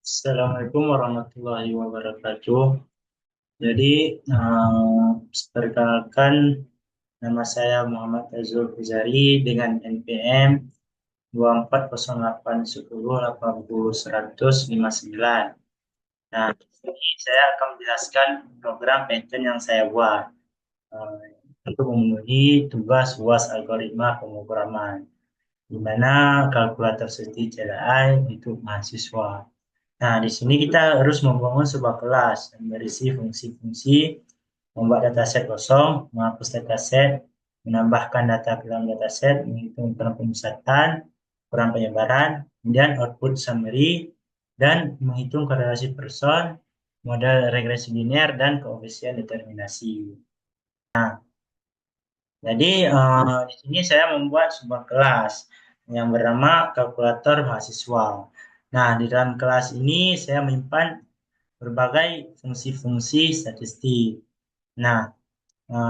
Assalamualaikum warahmatullahi wabarakatuh. Jadi, perkenalkan nama saya Muhammad Azul Fuzari dengan NPM 240810800159. Nah, di sini saya akan menjelaskan program Python yang saya buat eh, untuk memenuhi tugas UAS algoritma pemrograman, di mana kalkulator seti CLI untuk mahasiswa. Nah, di sini kita harus membangun sebuah kelas yang berisi fungsi-fungsi, membuat dataset kosong, menghapus dataset, menambahkan data ke dalam dataset, menghitung ukuran pemusatan, ukuran penyebaran, kemudian output summary, dan menghitung korelasi person, model regresi linear, dan koefisien determinasi. Jadi di sini saya membuat sebuah kelas yang bernama kalkulator mahasiswa. Nah, di dalam kelas ini saya menyimpan berbagai fungsi-fungsi statistik. Nah,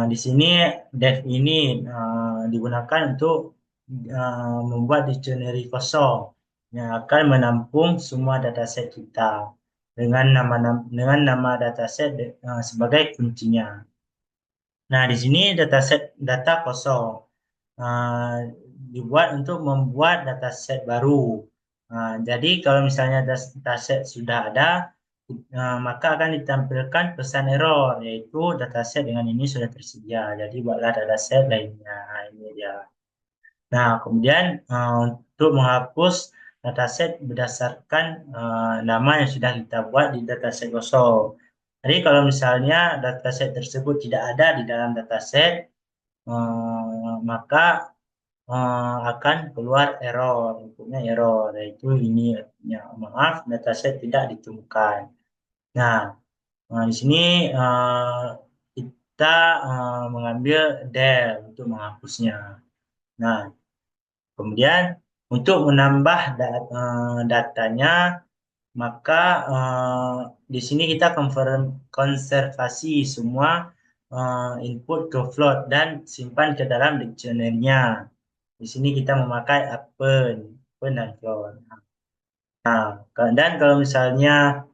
di sini def ini digunakan untuk membuat dictionary kosong yang akan menampung semua dataset kita dengan nama dataset sebagai kuncinya. Nah, di sini dataset data kosong uh, dibuat untuk membuat dataset baru. Jadi kalau misalnya dataset sudah ada, maka akan ditampilkan pesan error, yaitu dataset dengan ini sudah tersedia. Jadi buatlah dataset lainnya. Nah, ini dia. Nah, kemudian untuk menghapus dataset berdasarkan nama yang sudah kita buat di dataset kosong. Jadi kalau misalnya dataset tersebut tidak ada di dalam dataset, maka akan keluar error, inputnya error, yaitu ini ya, maaf dataset tidak ditemukan. Nah, di sini kita mengambil del untuk menghapusnya. Nah, kemudian untuk menambah datanya, maka di sini kita konservasi semua input ke float dan simpan ke dalam dictionary-nya. Di sini kita memakai append dan float. Dan kalau misalnya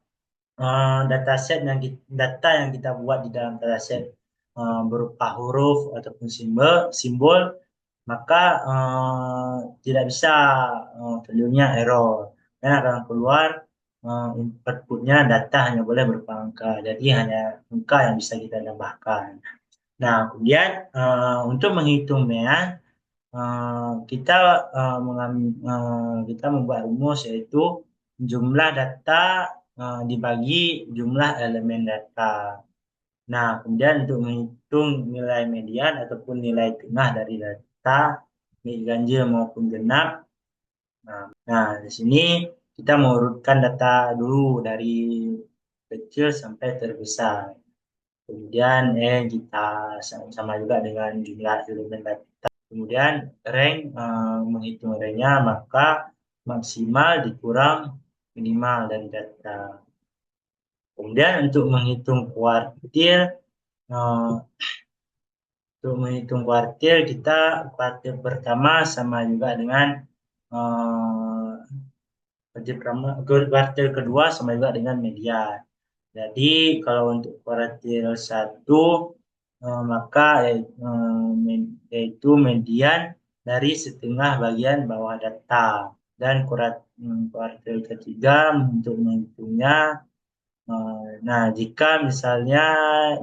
data yang kita buat di dalam dataset berupa huruf ataupun simbol, maka tidak bisa value-nya error dan akan keluar inputnya data hanya boleh berupa angka. Jadi hanya angka yang bisa kita tambahkan. Nah, kemudian untuk menghitung mean, kita kita membuat rumus, yaitu jumlah data dibagi jumlah elemen data. Nah, kemudian untuk menghitung nilai median ataupun nilai tengah dari data, baik ganjil maupun genap. Nah, di sini kita mengurutkan data dulu dari kecil sampai terbesar. Kemudian kita sama juga dengan jumlah elemen data. Kemudian rank, menghitung ranknya, maka maksimal dikurang minimal dari data. Kemudian eh, untuk menghitung kuartil, kita kuartil pertama sama juga dengan kuartil kedua sama juga dengan median. Jadi kalau untuk kuartil 1, maka yaitu median dari setengah bagian bawah data. Dan kuartil ketiga untuk menghitungnya, nah jika misalnya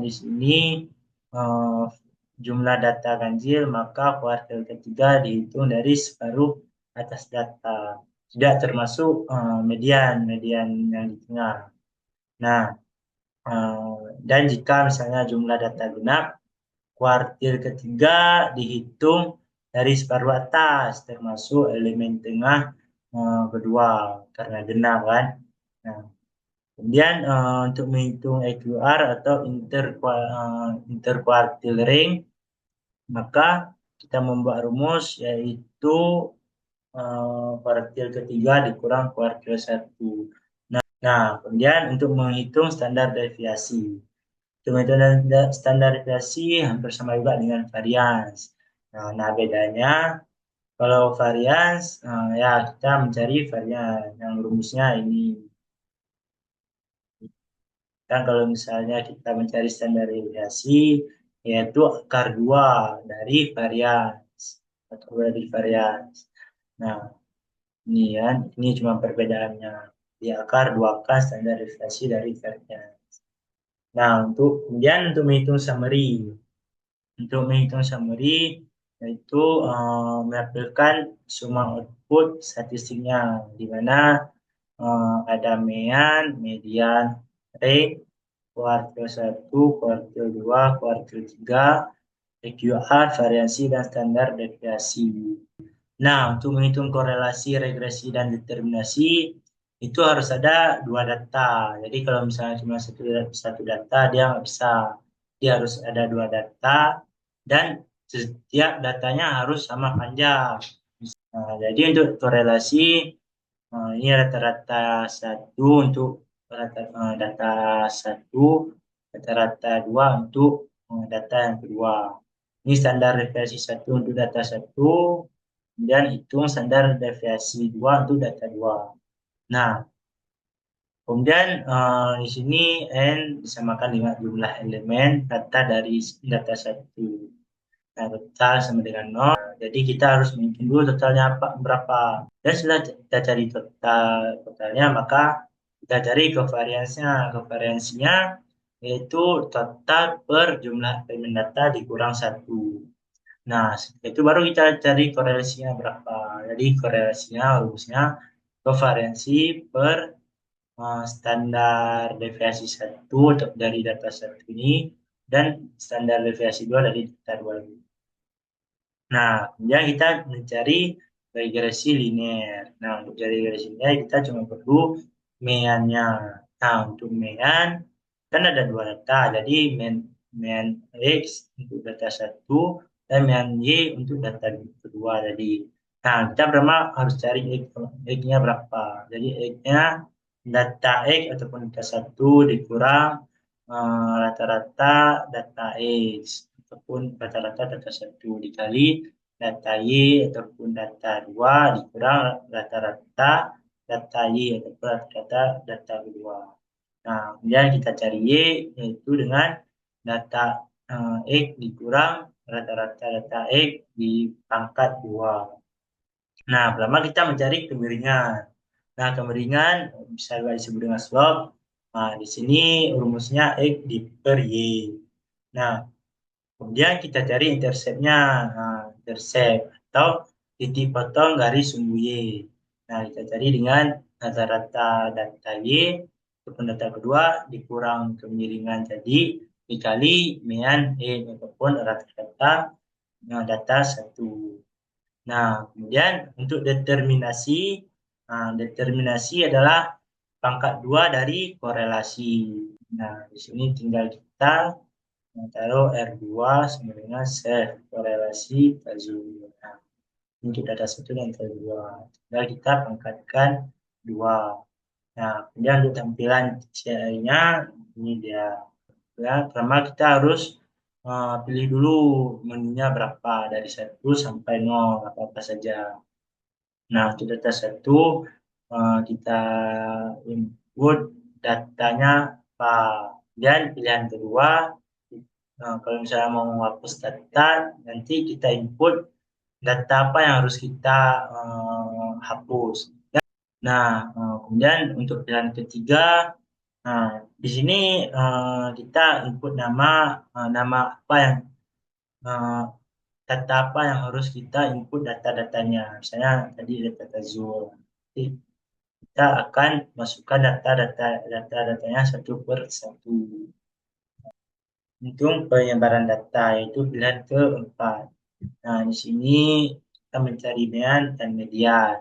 di sini eh, jumlah data ganjil, maka kuartil ketiga dihitung dari separuh atas data, tidak termasuk median yang di tengah. Nah, dan jika misalnya jumlah data genap, kuartil ketiga dihitung dari separuh atas, termasuk elemen tengah kedua, karena genap kan. Nah, kemudian untuk menghitung EQR atau interquartile range, maka kita membuat rumus, yaitu kuartil ketiga dikurang kuartil 1. Nah, kemudian untuk menghitung standar deviasi. Untuk menghitung standar deviasi hampir sama juga dengan varians. Nah, bedanya kalau varians, ya kita mencari varian yang rumusnya ini. Dan kalau misalnya kita mencari standar deviasi, yaitu akar 2 dari varians atau dari varians. Nah, ini kan, ini cuma perbedaannya. Di akar 2 kan standar deviasi dari varians. Nah, kemudian untuk menghitung summary. Untuk menghitung summary, yaitu menampilkan semua output statistiknya, di mana ada mean, median, rate, kuartil 1, kuartil 2, kuartil 3, AQR, variasi, dan standar deviasi. Nah, untuk menghitung korelasi, regresi, dan determinasi, itu harus ada 2 data. Jadi kalau misalnya cuma satu data, dia nggak bisa. Dia harus ada 2 data, dan setiap datanya harus sama panjang. Nah, jadi untuk korelasi, ini rata-rata satu untuk data satu, rata-rata 2 untuk data yang kedua. Ini standar deviasi 1 untuk data satu, kemudian hitung standar deviasi 2 untuk data 2. Nah, kemudian di sini N disamakan dengan jumlah elemen data dari data satu. Nah, total sama dengan 0. Jadi kita harus menghitung dulu totalnya berapa. Dan setelah kita cari totalnya, maka kita cari covariance-nya. Covariance-nya yaitu total per jumlah elemen data dikurang 1. Nah, itu baru kita cari korelasinya berapa. Jadi korelasinya, rumusnya covariansi per standar deviasi 1 untuk dari data 1 ini, dan standar deviasi 2 dari data 2 ini. Nah, kemudian kita mencari regresi linear. Nah, untuk cari regresi linear kita cuma perlu mean-nya. Nah, untuk mean kan ada 2 data. Jadi mean X untuk data 1 dan mean Y untuk data kedua tadi. Nah, kita pertama harus cari X-nya berapa. Jadi X-nya data X ataupun data 1 dikurang rata-rata data X ataupun rata-rata data 1 dikali data Y ataupun data 2 dikurang rata-rata data Y ataupun rata-rata data kedua. Nah, kemudian kita cari Y, yaitu dengan data X dikurang rata-rata data X di pangkat 2. Nah, pertama kita mencari kemiringan. Nah, kemiringan bisa disebut dengan slope. Nah, di sini rumusnya X di per Y. Nah, kemudian kita cari intercept-nya. Nah, intercept atau titik potong garis sumbu Y. Nah, kita cari dengan rata-rata data Y ataupun data kedua dikurang kemiringan tadi dikali mean Y ataupun rata-rata data 1. Nah, kemudian untuk determinasi adalah pangkat 2 dari korelasi. Nah, di sini tinggal kita taruh R2 sama dengan self korelasi Kazoo. Nah, untuk data 1 dan data 2. Tinggal kita pangkatkan 2. Nah, kemudian untuk tampilan CI-nya, ini dia. Ya, pertama kita harus pilih dulu menunya berapa, dari 1 sampai 0, apa-apa saja. Nah, untuk data 1, kita input datanya apa. Dan pilihan kedua, kalau misalnya mau menghapus data, nanti kita input data apa yang harus kita hapus. Nah, kemudian untuk pilihan ketiga, nah, di sini kita input nama apa yang uh, data apa yang harus kita input data-datanya. Misalnya tadi data Zoom. Nanti kita akan masukkan data-datanya satu per satu. Untuk penyebaran data yaitu pilihan keempat. Nah, di sini kita mencari mean dan median.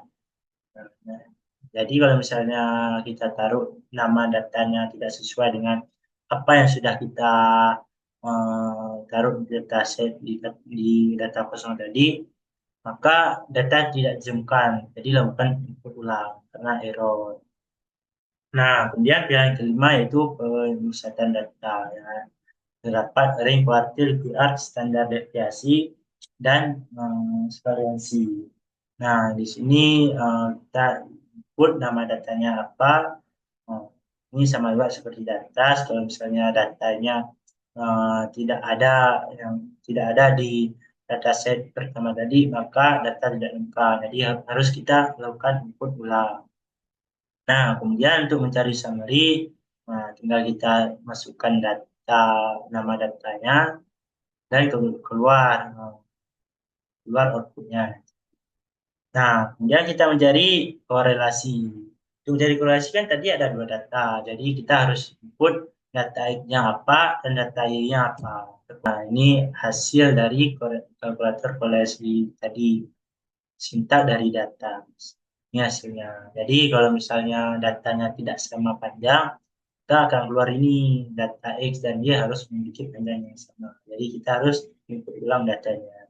Nah, jadi kalau misalnya kita taruh nama datanya tidak sesuai dengan apa yang sudah kita taruh di dataset di data kosong tadi, maka data tidak dijemkan. Jadi lakukan input ulang karena error. Nah, kemudian pilihan kelima yaitu pemusatan data. Ya. Terdapat ring kuartil, QR, standar deviasi, dan variansi. Nah, di sini kita input nama datanya apa. Ini sama juga seperti di atas, kalau misalnya datanya tidak ada yang tidak ada di dataset pertama tadi, maka data tidak lengkap. Jadi harus kita lakukan input ulang. Nah, kemudian untuk mencari summary, tinggal kita masukkan data nama datanya dan keluar keluar outputnya. Nah, kemudian kita mencari korelasi. Untuk mencari korelasi kan tadi ada dua data, jadi kita harus input data X-nya apa dan data Y-nya apa. Nah, ini hasil dari kalkulator korelasi tadi, sintak dari data. Ini hasilnya. Jadi kalau misalnya datanya tidak sama panjang, kita akan keluar ini data X dan Y harus memiliki panjang yang sama. Jadi kita harus input ulang datanya.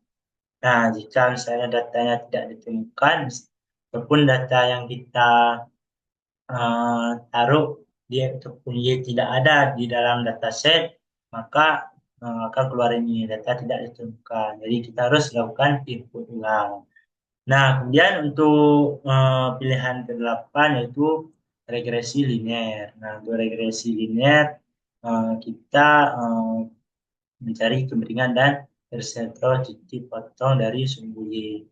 Nah, jika misalnya datanya tidak ditemukan, ataupun data yang kita taruh dia ataupun Y tidak ada di dalam dataset, maka akan keluar ini data tidak ditemukan. Jadi kita harus lakukan input ulang. Nah, kemudian untuk pilihan ke-8 yaitu regresi linear. Nah, untuk regresi linear kita mencari kemiringan dan persentase titik potong dari sumbu Y.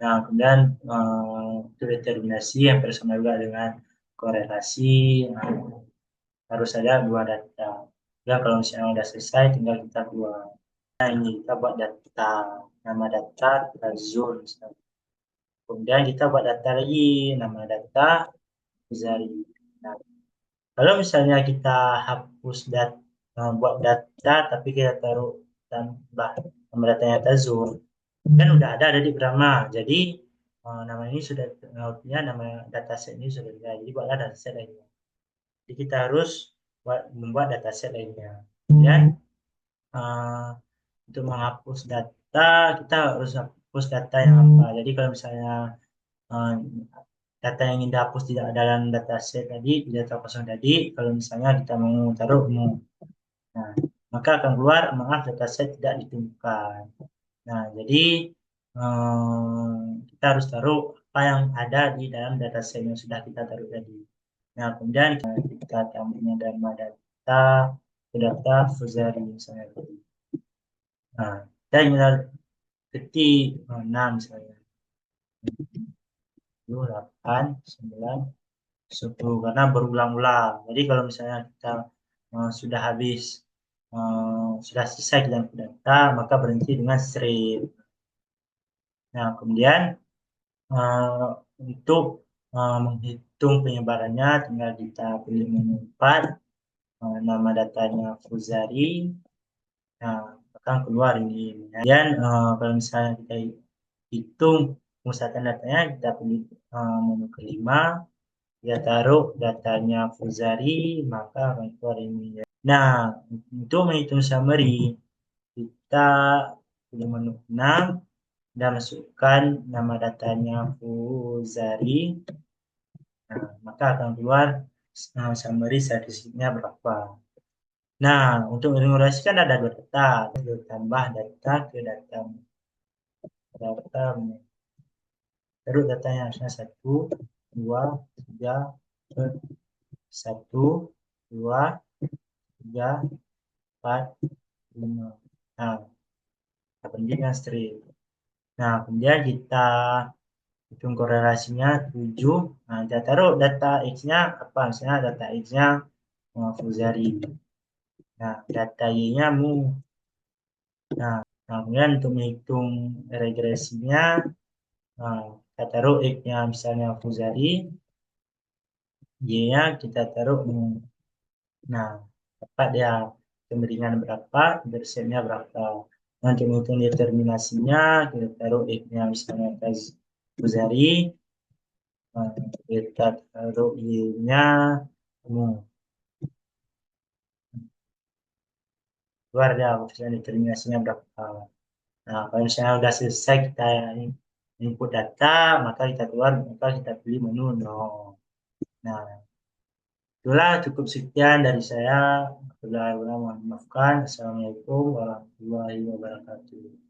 Nah, kemudian untuk determinasi yang bersama juga dengan korelasi, harus ada dua data. Ya, kalau misalnya sudah selesai, tinggal kita keluar. Nah, ini kita buat data, nama data, kita zone. Kemudian kita buat data lagi, nama data, Zari. Nah, kalau misalnya kita hapus buat data, tapi kita taruh tambah nama datanya Tazur, kan udah ada di Brahma. Jadi nama ini sudah nama dataset ini sudah ada. Jadi buatlah dataset lainnya. Jadi kita harus membuat dataset lainnya. Kemudian uh, untuk menghapus data, kita harus hapus data yang apa. Jadi kalau misalnya uh, data yang ingin dihapus tidak ada dalam dataset tadi, di data kosong tadi, kalau misalnya kita mau taruh umum, nah, maka akan keluar maaf dataset tidak ditemukan. Nah, jadi kita harus taruh apa yang ada di dalam dataset yang sudah kita taruh tadi. Nah, kemudian kita tambahnya data data ke data Fuzari misalnya tadi. Nah, kita tinggal ketik 6 misalnya. 8, 9, 10 karena berulang-ulang. Jadi kalau misalnya kita sudah habis sudah selesai dengan data, maka berhenti dengan strip. Nah, kemudian uh, untuk menghitung penyebarannya, tinggal kita pilih menu 4, nama datanya Fuzari. Nah, akan keluar ini. Kemudian kalau misalnya kita hitung pemusatan datanya, kita pilih menu kelima, kita taruh datanya Fuzari, maka akan keluar ini. Nah, untuk menghitung summary, kita pilih menu 6 dan masukkan nama datanya Fuzari. Nah, maka akan keluar summary statistiknya berapa. Nah, untuk mengenerasi kan ada dua data, tambah data ke data terus datanya harusnya 1, 2, 3, 1, 2, 3, 4, 5. Nah, kita bandingkan strip. Nah, kemudian kita hitung korelasinya 7. Nah, kita taruh data X-nya apa? Misalnya data X-nya Fuzari. Nah, data Y-nya Mu. Nah, kemudian untuk menghitung regresinya, kita taruh X-nya misalnya Fuzari, Y-nya kita taruh Mu. Nah, dapat dia kemiringan berapa, interceptnya berapa. Nanti menghitung determinasinya, kita taruh X-nya misalnya Fuzari, kita taruh Y-nya Mu. Keluar dia misalnya determinasinya berapa. Nah, kalau misalnya sudah selesai kita input data, maka kita keluar, maka kita pilih menu no. Nah, itulah cukup sekian dari saya. Mohon maafkan. Assalamualaikum warahmatullahi wabarakatuh.